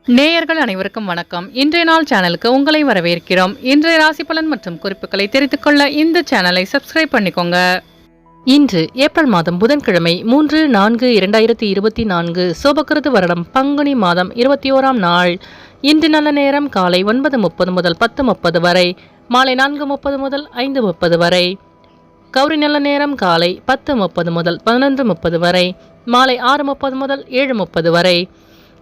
நேயர்கள் அனைவருக்கும் வணக்கம். இன்றைய நாள் சேனலுக்கு உங்களை வரவேற்கிறோம். இன்றைய ராசி பலன் மற்றும் குறிப்புகளை தெரிந்து கொள்ள இந்த சேனலை சப்ஸ்கிரைப் பண்ணிக்கோங்க. இன்று ஏப்ரல் மாதம் புதன்கிழமை 3/4/2024 சோபகிருது வருடம் பங்குனி மாதம் 21ஆம் நாள். இன்று நல்ல நேரம் காலை 9:30 முதல் 10:30 வரை, மாலை 4:30 முதல் 5:30 வரை. கௌரி நல்ல நேரம் காலை 10:30 முதல் 11:30 வரை, மாலை 6:30 முதல் 7:30 வரை.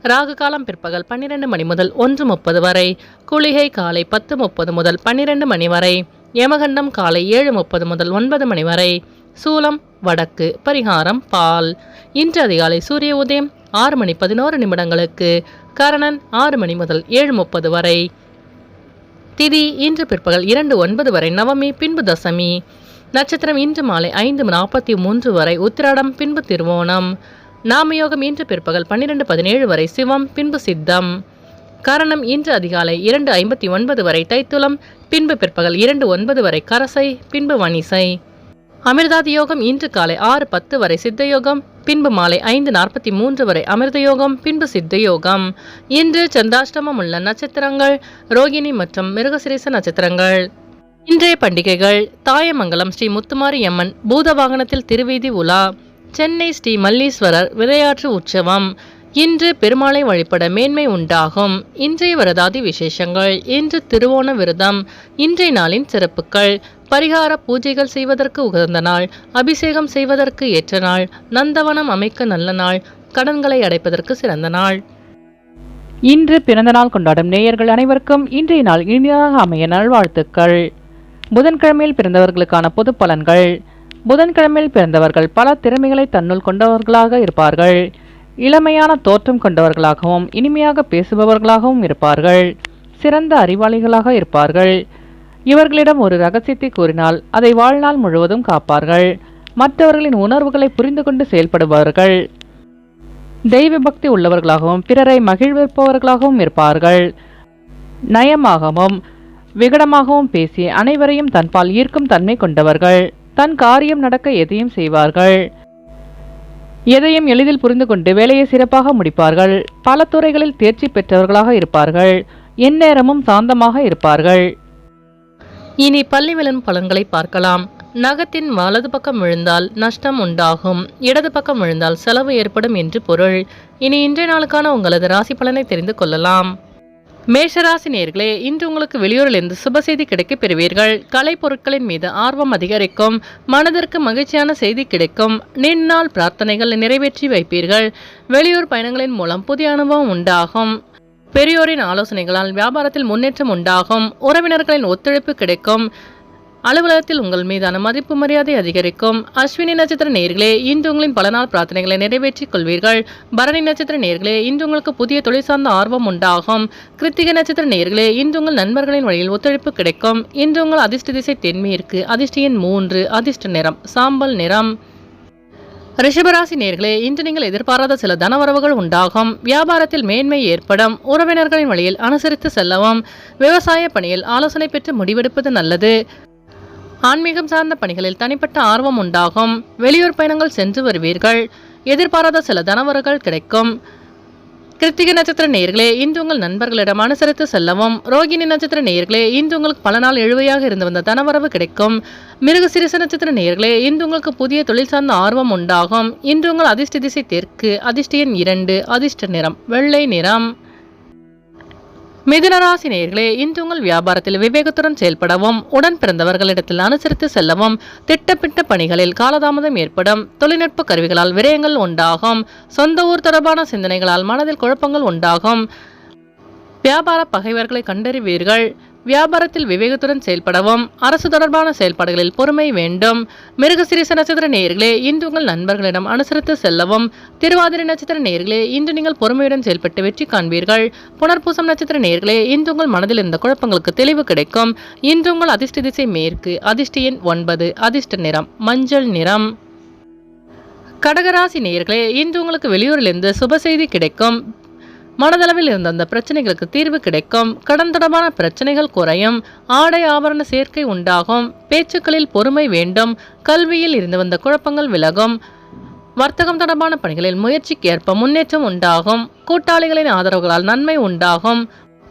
ராகு காலம் பிற்பகல் 12 மணி முதல் 1:30 வரை, குளிகை காலை 10:30 முதல் 12 மணி வரை, யமகண்டம் காலை 7:30 முதல் 9 மணி வரை, சூலம் வடக்கு, பரிகாரம் பால். இன்று அதிகாலை சூரிய உதயம் 6:11 கரணன் 6 மணி முதல் 7:30 வரை. திதி இன்று பிற்பகல் 2:09 வரை நவமி, பின்பு தசமி. நட்சத்திரம் இன்று மாலை 5:43 வரை உத்திராடம், பின்பு திருவோணம். நாமயோகம் இன்று பிற்பகல் 12:17 வரை சிவம், பின்பு சித்தம். கரணம் இன்று அதிகாலை 2:59 வரை தைத்துலம், பின்பு பிற்பகல் 2:09 வரை கரசை, பின்பு வணிசை. அமிர்தாதி யோகம் இன்று காலை 6:10 வரை சித்தயோகம், பின்பு மாலை 5:43 வரை அமிர்தயோகம், பின்பு சித்தயோகம். இன்று சந்திராஷ்டமம் உள்ள நட்சத்திரங்கள் ரோகிணி மற்றும் மிருகசிரீச நட்சத்திரங்கள். இன்றைய பண்டிகைகள்: தாயமங்கலம் ஸ்ரீ முத்துமாரி அம்மன் பூத வாகனத்தில் திருவீதி உலா, சென்னை ஸ்ரீ மல்லீஸ்வரர் விளையாட்டு உற்சவம். இன்று பெருமாளை வழிபட மேன்மை உண்டாகும். இன்றைய விரதாதி விசேஷங்கள்: இன்று திருவோண விரதம். இன்றைய நாளின் சிறப்புகள்: பரிகார பூஜைகள் செய்வதற்கு உகந்த நாள், அபிஷேகம் செய்வதற்கு ஏற்ற நாள், நந்தவனம் அமைக்க நல்ல நாள், கடன்களை அடைப்பதற்கு சிறந்த நாள். இன்று பிறந்த நாள் கொண்டாடும் நேயர்கள் அனைவருக்கும் இன்றைய நாள் இனிதாக அமைய நல்வாழ்த்துக்கள். புதன்கிழமையில் பிறந்தவர்களுக்கான பொது பலன்கள். புதன்கிழமையில் பிறந்தவர்கள் பல திறமைகளை தன்னுள் கொண்டவர்களாக இருப்பார்கள். இளமையான தோற்றம் கொண்டவர்களாகவும் இனிமையாக பேசுபவர்களாகவும் இருப்பார்கள். சிறந்த அறிவாளிகளாக இருப்பார்கள். இவர்களிடம் ஒரு ரகசியத்தை கூறினால் அதை வாழ்நாள் முழுவதும் காப்பார்கள். மற்றவர்களின் உணர்வுகளை புரிந்து கொண்டு செயல்படுபவர்கள். தெய்வ பக்தி உள்ளவர்களாகவும் பிறரை மகிழ்விப்பவர்களாகவும் இருப்பார்கள். நயமாகவும் விகடமாகவும் பேசி அனைவரையும் தன்பால் ஈர்க்கும் தன்மை கொண்டவர்கள். தன் காரியம் நடக்க எதையும் செய்வார்கள். எதையும் எளிதில் புரிந்து கொண்டு வேலையை சிறப்பாக முடிப்பார்கள். பல துறைகளில் தேர்ச்சி பெற்றவர்களாக இருப்பார்கள். எந்நேரமும் சாந்தமாக இருப்பார்கள். இனி பள்ளி விழும் பலன்களை பார்க்கலாம். நகத்தின் வலது பக்கம் விழுந்தால் நஷ்டம் உண்டாகும், இடது பக்கம் விழுந்தால் செலவு ஏற்படும் என்று பொருள். இனி இன்றைய நாளுக்கான உங்களது ராசி பலனை தெரிந்து கொள்ளலாம். மேஷராசி நேயர்களே, இன்று உங்களுக்கு வெளியூரிலிருந்து சுப செய்தி கிடைக்க பெறுவீர்கள். கலை பொருட்களின் மீது ஆர்வம் அதிகரிக்கும். மனதிற்கு மகிழ்ச்சியான செய்தி கிடைக்கும். நீண்ட நாள் பிரார்த்தனைகள் நிறைவேற்றி வைப்பீர்கள். வெளியூர் பயணங்களின் மூலம் புதிய அனுபவம் உண்டாகும். பெரியோரின் ஆலோசனைகளால் வியாபாரத்தில் முன்னேற்றம் உண்டாகும். உறவினர்களின் ஒத்துழைப்பு கிடைக்கும். அலுவலகத்தில் உங்கள் மீதான மதிப்பு மரியாதை அதிகரிக்கும். அஸ்வினி நட்சத்திர நேயர்களே, இன்று உங்களின் பல நாள் பிரார்த்தனைகளை நிறைவேற்றிக் கொள்வீர்கள். பரணி நட்சத்திர நேயர்களே, இன்று உங்களுக்கு புதிய தொழில் சார்ந்த ஆர்வம் உண்டாகும். கிருத்திகை நட்சத்திர நேயர்களே, இன்று உங்கள் நண்பர்களின் வழியில் ஒத்துழைப்பு கிடைக்கும். இன்று உங்கள் அதிர்ஷ்ட திசை தென்மேற்கு, அதிர்ஷ்ட எண் 3, அதிர்ஷ்ட நிறம் சாம்பல் நிறம். ரிஷபராசி நேயர்களே, இன்று நீங்கள் எதிர்பாராத சில தனவரவுகள் உண்டாகும். வியாபாரத்தில் மேன்மை ஏற்படும். உறவினர்களின் வழியில் அனுசரித்து செல்லவும். விவசாய பணியில் ஆலோசனை பெற்று முடிவெடுப்பது நல்லது. ஆன்மீகம் சார்ந்த பணிகளில் தனிப்பட்ட ஆர்வம் உண்டாகும். வெளியூர் பயணங்கள் சென்று வருவீர்கள். எதிர்பாராத சில தனவரவுகள் கிடைக்கும். கிருத்திகை நட்சத்திர நேயர்களே, இன்று உங்கள் நண்பர்களிடம் அனுசரித்து செல்லவும். ரோகிணி நட்சத்திர நேயர்களே, இன்று உங்களுக்கு பல நாள் எழுவையாக இருந்து வந்த தனவரவு கிடைக்கும். மிருகசீரிஷ நட்சத்திர நேயர்களே, இன்று உங்களுக்கு புதிய தொழில் சார்ந்த ஆர்வம் உண்டாகும். இன்று உங்கள் அதிர்ஷ்ட திசை தெற்கு, அதிர்ஷ்ட எண் 2, அதிர்ஷ்ட நிறம் வெள்ளை நிறம். மிதுனராசி நேயர்களே, இன்று உங்கள் வியாபாரத்தில் விவேகத்துடன் செயல்படவும், உடன் பிறந்தவர்களிடத்தில் அனுசரித்து செல்லவும். திட்டமிட்ட பணிகளில் காலதாமதம் ஏற்படும். தொழில்நுட்ப கருவிகளால் விரயங்கள் உண்டாகும். சொந்த ஊர் தொடர்பான சிந்தனைகளால் மனதில் குழப்பங்கள் உண்டாகும். வியாபார பகைவர்களை கண்டறிவீர்கள். வியாபாரத்தில் விவேகத்துடன் செயல்படவும். அரசு தொடர்பான செயல்பாடுகளில் பொறுமை வேண்டும். மிருகசீரிஷ நட்சத்திர நேயர்களே, இன்று உங்கள் நண்பர்களிடம் அனுசரித்து செல்லவும். திருவாதிரை நட்சத்திர நேயர்களே, இன்று நீங்கள் பொறுமையுடன் செயல்பட்டு வெற்றி காண்பீர்கள். புனர்பூசம் நட்சத்திர நேயர்களே, இன்று உங்கள் மனதில் இருந்த குழப்பங்களுக்கு தெளிவு கிடைக்கும். இன்று உங்கள் அதிர்ஷ்ட திசை மேற்கு, அதிர்ஷ்ட எண் 9, அதிர்ஷ்ட நிறம் மஞ்சள் நிறம். கடகராசி நேயர்களே, இன்று உங்களுக்கு வெளியூரிலிருந்து சுப செய்தி கிடைக்கும். மனதளவில் இருந்த அந்த பிரச்சனைகளுக்கு தீர்வு கிடைக்கும். கடன் தொடர்பான பிரச்சனைகள் குறையும். ஆடை ஆபரண சேர்க்கை உண்டாகும். பேச்சுக்களில் பொறுமை வேண்டும். கல்வியில் இருந்து வந்த குழப்பங்கள் விலகும். வர்த்தகம் தொடர்பான பணிகளில் முயற்சிக்கேற்ப முன்னேற்றம் உண்டாகும். கூட்டாளிகளின் ஆதரவுகளால் நன்மை உண்டாகும்.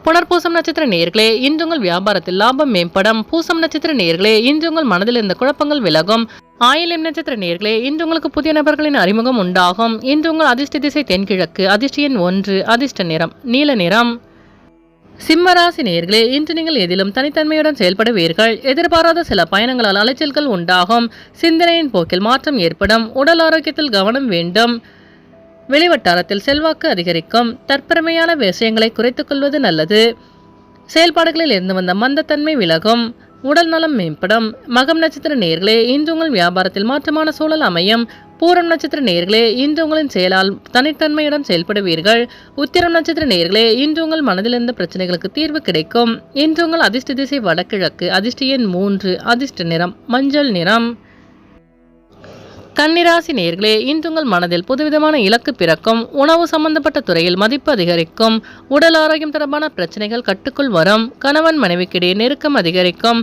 புனர்பூசம் நட்சத்திர நேயர்களே, இன்று உங்கள் வியாபாரத்தில் லாபம் மேம்படும். பூசம் நட்சத்திர நேயர்களே, இன்று உங்கள் மனதில் இருந்த குழப்பங்கள் விலகும். ஆயில்யம் நட்சத்திர நேயர்களே, இன்று உங்களுக்கு புதிய நபர்களின் அறிமுகம் உண்டாகும். இன்று உங்கள் அதிர்ஷ்ட திசை தென்கிழக்கு. அதிர்ஷ்ட எண் 1. அதிர்ஷ்ட நிறம் நீல நிறம். சிம்மராசி நேயர்களே, இன்று நீங்கள் எதிலும் தனித்தன்மையுடன் செயல்படுவீர்கள். எதிர்பாராத சில பயணங்களால் அலைச்சல்கள் உண்டாகும். சிந்தனையின் போக்கில் மாற்றம் ஏற்படும். உடல் ஆரோக்கியத்தில் கவனம் வேண்டும். வெளிவட்டாரத்தில் செல்வாக்கு அதிகரிக்கும். தற்பெருமையான விஷயங்களை குறைத்துக் கொள்வது நல்லது. செயல்பாடுகளில் இருந்து வந்த மந்தத்தன்மை விலகும். உடல் நலம் மேம்படும். மகம் நட்சத்திர நேயர்களே, இன்று உங்கள் வியாபாரத்தில் மாற்றமான சூழல் அமையும். பூரம் நட்சத்திர நேயர்களே, இன்று உங்களின் செயலால் தனித்தன்மையுடன் செயல்படுவீர்கள். உத்திரம் நட்சத்திர நேயர்களே, இன்று உங்கள் மனதில் இருந்த பிரச்சனைகளுக்கு தீர்வு கிடைக்கும். இன்று உங்கள் அதிர்ஷ்ட திசை வடகிழக்கு. அதிர்ஷ்ட எண் 3. அதிர்ஷ்ட நிறம் மஞ்சள் நிறம். கன்னிராசி நேயர்களே, இன்று உங்கள் மனதில் புதுவிதமான இலக்கு பிறக்கும். உணவு சம்பந்தப்பட்ட துறையில் மதிப்பு அதிகரிக்கும். உடல் ஆரோக்கியம் தொடர்பான பிரச்சனைகள் கட்டுக்குள் வரும். கணவன் மனைவிக்கிடையே நெருக்கம் அதிகரிக்கும்.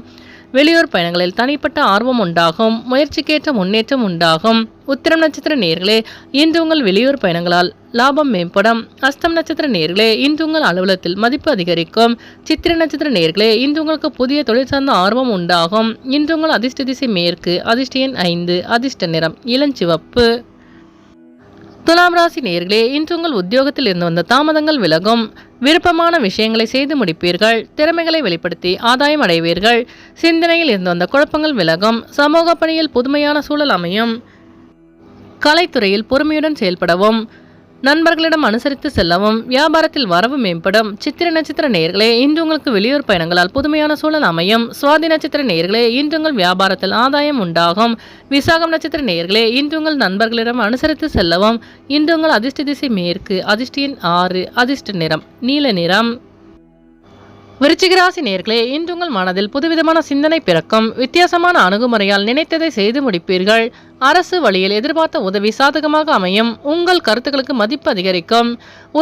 வெளியூர் பயணங்களில் தனிப்பட்ட ஆர்வம் உண்டாகும். முயற்சிக்கேற்ற முன்னேற்றம் உண்டாகும். உத்திரம் நட்சத்திர நேயர்களே, இன்று உங்கள் வெளியூர் பயணங்களால் லாபம் மேம்படும். அஸ்தம் நட்சத்திர நேயர்களே, இன்று உங்கள் அலுவலகத்தில் மதிப்பு அதிகரிக்கும். சித்திரை நட்சத்திர நேயர்களே, இன்று உங்களுக்கு புதிய தொழில் சார்ந்த ஆர்வம் உண்டாகும். இன்று உங்கள் அதிர்ஷ்ட திசை மேற்கு. அதிர்ஷ்ட எண் 5. அதிர்ஷ்ட நிறம் இளஞ்சிவப்பு. துலாம் ராசி நேயர்களே, இன்று உங்கள் உத்தியோகத்தில் இருந்து வந்த தாமதங்கள் விலகும். விருப்பமான விஷயங்களை செய்து முடிப்பீர்கள். திறமைகளை வெளிப்படுத்தி ஆதாயம் அடைவீர்கள். சிந்தனையில் இருந்து வந்த குழப்பங்கள் விலகும். சமூக பணியில் புதுமையான சூழல் அமையும். கலைத்துறையில் பொறுமையுடன் செயல்படவும் நண்பர்களிடம் அனுசரித்து செல்லவும். வியாபாரத்தில் வரவு மேம்படும். சித்திரை நட்சத்திர நேயர்களே, இன்று உங்களுக்கு வெளியூர் பயணங்களால் புதுமையான சூழல் அமையும். சுவாதி நட்சத்திர நேயர்களே, இன்று உங்கள் வியாபாரத்தில் ஆதாயம் உண்டாகும். விசாகம் நட்சத்திர நேயர்களே, இன்று உங்கள் நண்பர்களிடம் அனுசரித்து செல்லவும். இன்று உங்கள் அதிர்ஷ்ட திசை மேற்கு. அதிர்ஷ்ட எண் 6. அதிர்ஷ்ட நிறம் நீல நிறம். விருச்சிகராசி நேயர்களே, இன்று உங்கள் மனதில் புதுவிதமான சிந்தனை பிறக்கும். வித்தியாசமான அணுகுமுறையால் நினைத்ததை செய்து முடிப்பீர்கள். அரசு வழியில் எதிர்பார்த்த உதவி சாதகமாக அமையும். உங்கள் கருத்துக்களுக்கு மதிப்பு அதிகரிக்கும்.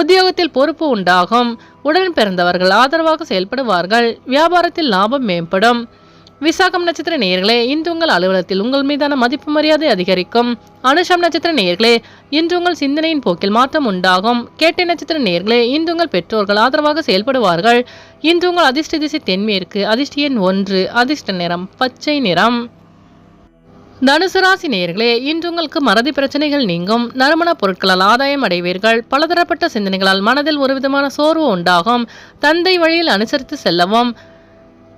உத்தியோகத்தில் பொறுப்பு உண்டாகும். உடன் பிறந்தவர்கள் ஆதரவாக செயல்படுவார்கள். வியாபாரத்தில் லாபம் மேம்படும். விசாகம் நட்சத்திர நேயர்களே, இன்று உங்கள் அலுவலகத்தில் உங்கள் மீதான மதிப்பு மரியாதை அதிகரிக்கும். அனுஷம் நட்சத்திர நேயர்களே, இன்று உங்கள் சிந்தனையின் போக்கில் மாற்றம் உண்டாகும். கேட்டை நட்சத்திர நேயர்களே, இன்று உங்கள் பெற்றோர்கள் ஆதரவாக செயல்படுவார்கள். இன்று உங்கள் அதிர்ஷ்ட திசை தென்மேற்கு. அதிர்ஷ்ட எண் 1. அதிர்ஷ்ட நிறம் பச்சை நிறம். தனுசு ராசி நேயர்களே, இன்று உங்களுக்கு மறதி பிரச்சனைகள் நீங்கும். நறுமண பொருட்களால் ஆதாயம் அடைவீர்கள். பலதரப்பட்ட சிந்தனைகளால் மனதில் ஒருவிதமான சோர்வு உண்டாகும். தந்தை வழியில் அனுசரித்து செல்லவும்.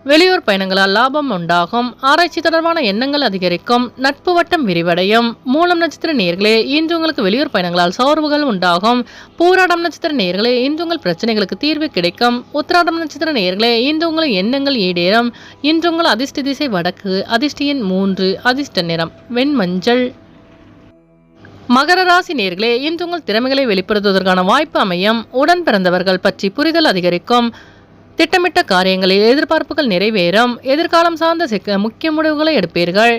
வெளியூர் பயணங்களால் லாபம் உண்டாகும். ஆராய்ச்சி தொடர்பான எண்ணங்கள் அதிகரிக்கும். நட்பு வட்டம் விரிவடையும். மூலம் நட்சத்திர நேயர்களே, இன்று உங்களுக்கு வெளியூர் பயணங்களால் சோர்வுகள் உண்டாகும். பூராடம் நட்சத்திர நேயர்களே, இன்று உங்கள் பிரச்சனைகளுக்கு தீர்வு கிடைக்கும். உத்திராடம் நட்சத்திர நேயர்களே, இன்று உங்கள் எண்ணங்கள் ஈடேறும். இன்று உங்கள் அதிர்ஷ்ட திசை வடக்கு. அதிர்ஷ்ட எண் 3. அதிர்ஷ்ட நிறம் வெண்மஞ்சள். மகர ராசி நேயர்களே, இன்று உங்கள் திறமைகளை வெளிப்படுத்துவதற்கான வாய்ப்பு அமையும். உடன் பிறந்தவர்கள் பற்றி புரிதல் அதிகரிக்கும். திட்டமிட்ட காரியங்களில் எதிர்பார்ப்புகள் நிறைவேறும். எதிர்காலம் சார்ந்த முக்கிய முடிவுகளை எடுப்பீர்கள்.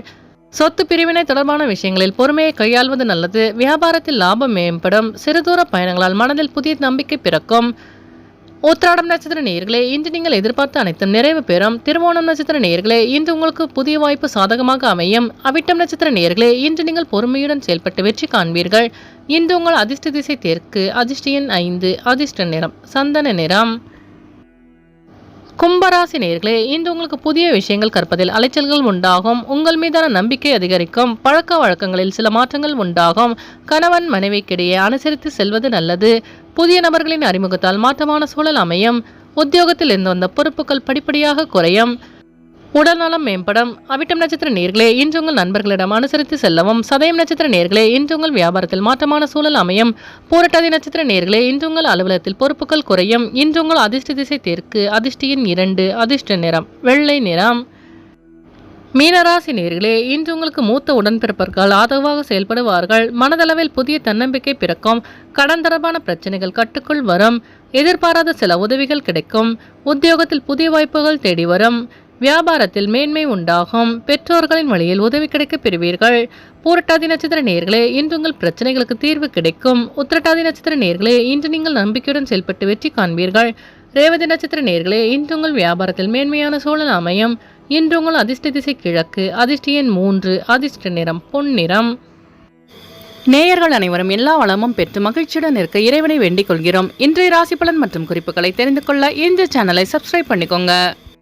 சொத்து பிரிவினை தொடர்பான விஷயங்களில் பொறுமையை கையாள்வது நல்லது. வியாபாரத்தில் லாபம் மேம்படும். சிறுதூர பயணங்களால் மனதில் புதிய நம்பிக்கை பிறக்கும். உத்திராடம் நட்சத்திர நேயர்களே, இன்று நீங்கள் எதிர்பார்த்த அனைத்தும் நிறைவு பெறும். திருவோணம் நட்சத்திர நேயர்களே, இன்று உங்களுக்கு புதிய வாய்ப்பு சாதகமாக அமையும். அவிட்டம் நட்சத்திர நேயர்களே, இன்று நீங்கள் பொறுமையுடன் செயல்பட்டு வெற்றி காண்பீர்கள். இன்று உங்கள் அதிர்ஷ்ட திசை தெற்கு. அதிர்ஷ்ட எண் 5. அதிர்ஷ்ட நிறம் சந்தன நிறம். கும்பராசி நேயர்களே, இன்று உங்களுக்கு புதிய விஷயங்கள் கற்பதில் அலைச்சல்கள் உண்டாகும். உங்கள் மீதான நம்பிக்கை அதிகரிக்கும். பழக்க வழக்கங்களில் சில மாற்றங்கள் உண்டாகும். கணவன் மனைவிக்கிடையே அனுசரித்து செல்வது நல்லது. புதிய நபர்களின் அறிமுகத்தால் மாற்றமான சூழல் அமையும். உத்தியோகத்தில் இருந்து வந்த பொறுப்புகள் படிப்படியாக குறையும். உடல்நலம் மேம்படும். அவிட்டம் நட்சத்திர நேயர்களே, இன்று உங்கள் நண்பர்களிடம் அனுசரித்து செல்லவும். சதயம் நட்சத்திர நேயர்களே, இன்று உங்கள் வியாபாரத்தில் மாற்றமான சூழல் அமையும். பூரட்டாதி நட்சத்திர நேயர்களே, இன்று உங்கள் அலுவலகத்தில் பொறுப்புகள் குறையும். இன்று உங்கள் அதிர்ஷ்ட திசை தெற்கு. அதிர்ஷ்ட எண் 2. அதிர்ஷ்ட நிறம் வெள்ளை நிறம். மீனராசி நேயர்களே, இன்று உங்களுக்கு மூத்த உடன்பிறப்பர்கள் ஆதரவாக செயல்படுவார்கள். மனதளவில் புதிய தன்னம்பிக்கை பிறக்கும். கடன் தொடர்பான பிரச்சனைகள் கட்டுக்குள் வரும். எதிர்பாராத சில உதவிகள் கிடைக்கும். உத்தியோகத்தில் புதிய வாய்ப்புகள் தேடி வரும். வியாபாரத்தில் மேன்மை உண்டாகும். பெற்றோர்களின் வழியில் உதவி கிடைக்க பெறுவீர்கள். பூரட்டாதி நட்சத்திர நேயர்களே, இன்று உங்கள் பிரச்சனைகளுக்கு தீர்வு கிடைக்கும். உத்திரட்டாதி நட்சத்திர நேயர்களே, இன்று நீங்கள் நம்பிக்கையுடன் செயல்பட்டு வெற்றி காண்பீர்கள். ரேவதி நட்சத்திர நேயர்களே, இன்று உங்கள் வியாபாரத்தில் மேன்மையான சூழல் அமையும். இன்று உங்கள் அதிர்ஷ்ட திசை கிழக்கு. அதிர்ஷ்ட எண் 3. அதிர்ஷ்ட நிறம் பொன்னிறம். நேயர்கள் அனைவரும் எல்லா வளமும் பெற்று மகிழ்ச்சியுடன் இருக்க இறைவனை வேண்டிக் கொள்கிறோம். இன்றைய ராசி பலன் மற்றும் குறிப்புகளை தெரிந்து கொள்ள இந்த சேனலை சப்ஸ்கிரைப் பண்ணிக்கோங்க.